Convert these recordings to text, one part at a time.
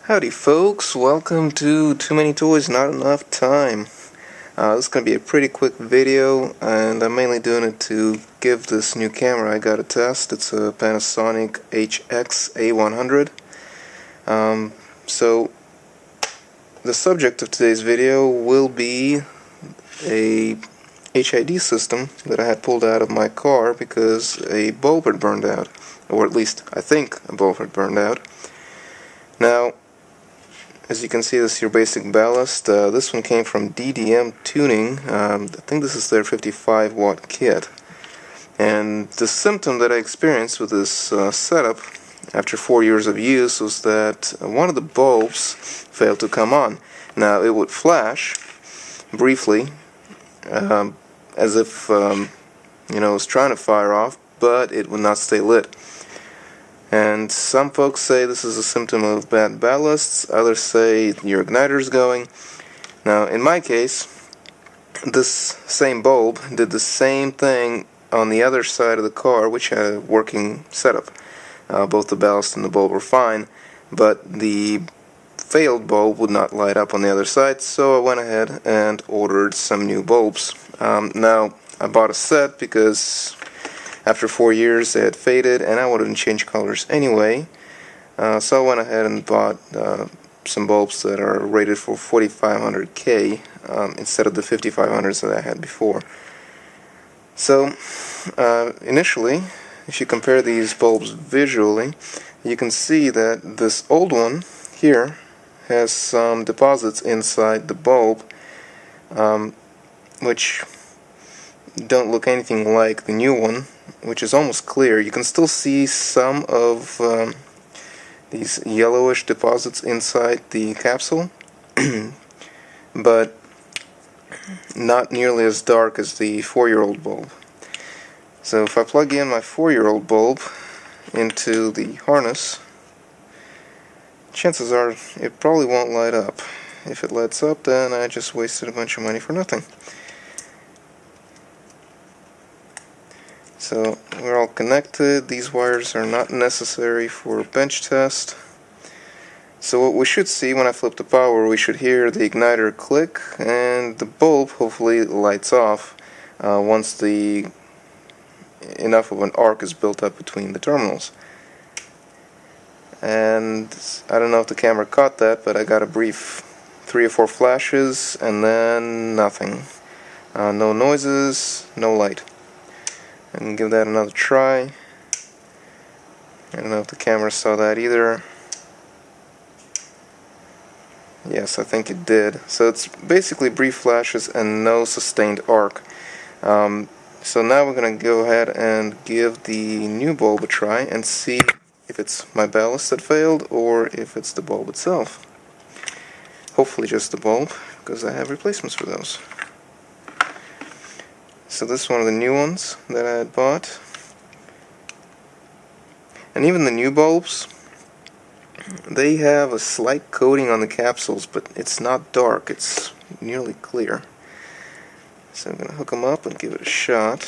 Howdy folks, welcome to Too Many Toys, Not Enough Time. This is going to be a pretty quick video, and I'm mainly doing it to give this new camera I got a test. It's a Panasonic HX A100. So the subject of today's video will be a HID system that I had pulled out of my car because a bulb had burned out, or at least I think a bulb had burned out. Now, as you can see, this is your basic ballast. This one came from DDM Tuning. I think this is their 55 watt kit. And the symptom that I experienced with this setup after 4 years of use was that one of the bulbs failed to come on. Now, it would flash briefly as if it was trying to fire off, but it would not stay lit. And some folks say this is a symptom of bad ballasts, others say your igniter's going. Now, in my case, this same bulb did the same thing on the other side of the car, which had a working setup. Both the ballast and the bulb were fine, but the failed bulb would not light up on the other side, so I went ahead and ordered some new bulbs. Now, I bought a set because after 4 years they had faded and I wanted to change colors anyway, so I went ahead and bought some bulbs that are rated for 4500K instead of the 5500s that I had before. So initially, if you compare these bulbs visually, you can see that this old one here has some deposits inside the bulb which don't look anything like the new one, which is almost clear. You can still see some of these yellowish deposits inside the capsule, but not nearly as dark as the 4-year-old bulb. So if I plug in my 4-year-old bulb into the harness, chances are it probably won't light up. If it lights up, then I just wasted a bunch of money for nothing. So we're all connected. These wires are not necessary for a bench test. So what we should see when I flip the power, we should hear the igniter click and the bulb hopefully lights off once enough of an arc is built up between the terminals. And I don't know if the camera caught that, but I got a brief 3 or 4 flashes and then nothing. No noises, no light. I can give that another try. I don't know if the camera saw that either. Yes, I think it did. So it's basically brief flashes and no sustained arc. So now we're going to go ahead and give the new bulb a try and see if it's my ballast that failed or if it's the bulb itself. Hopefully just the bulb, because I have replacements for those. So this is one of the new ones that I had bought. And even the new bulbs, they have a slight coating on the capsules, but it's not dark, it's nearly clear. So I'm going to hook them up and give it a shot.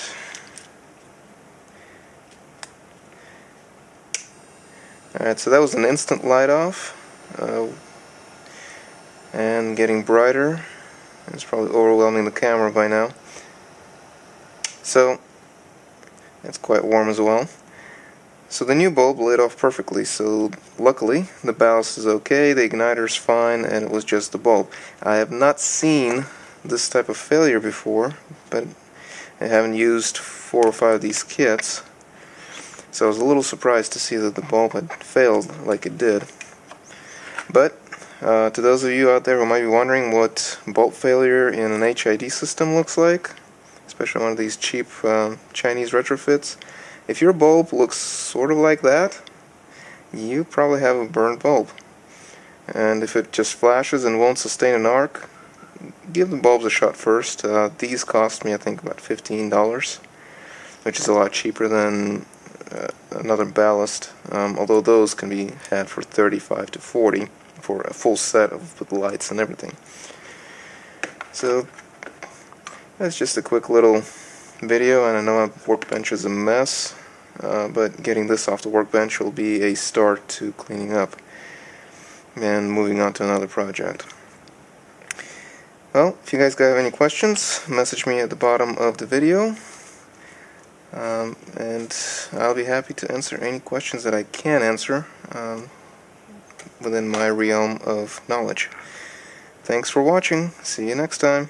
Alright, so that was an instant light off. And getting brighter. It's probably overwhelming the camera by now. So, it's quite warm as well. So the new bulb lit off perfectly, so luckily the ballast is okay, the igniter's fine, and it was just the bulb. I have not seen this type of failure before, but I haven't used 4 or 5 of these kits, so I was a little surprised to see that the bulb had failed like it did. But to those of you out there who might be wondering what bulb failure in an HID system looks like, especially one of these cheap Chinese retrofits, if your bulb looks sort of like that, you probably have a burned bulb. And if it just flashes and won't sustain an arc, give the bulbs a shot first. These cost me I think about $15, which is a lot cheaper than another ballast, although those can be had for $35 to $40 for a full set with lights and everything. So that's just a quick little video, and I know my workbench is a mess, but getting this off the workbench will be a start to cleaning up. and moving on to another project. Well, if you guys have any questions, message me at the bottom of the video, and I'll be happy to answer any questions that I can answer within my realm of knowledge. Thanks for watching. See you next time.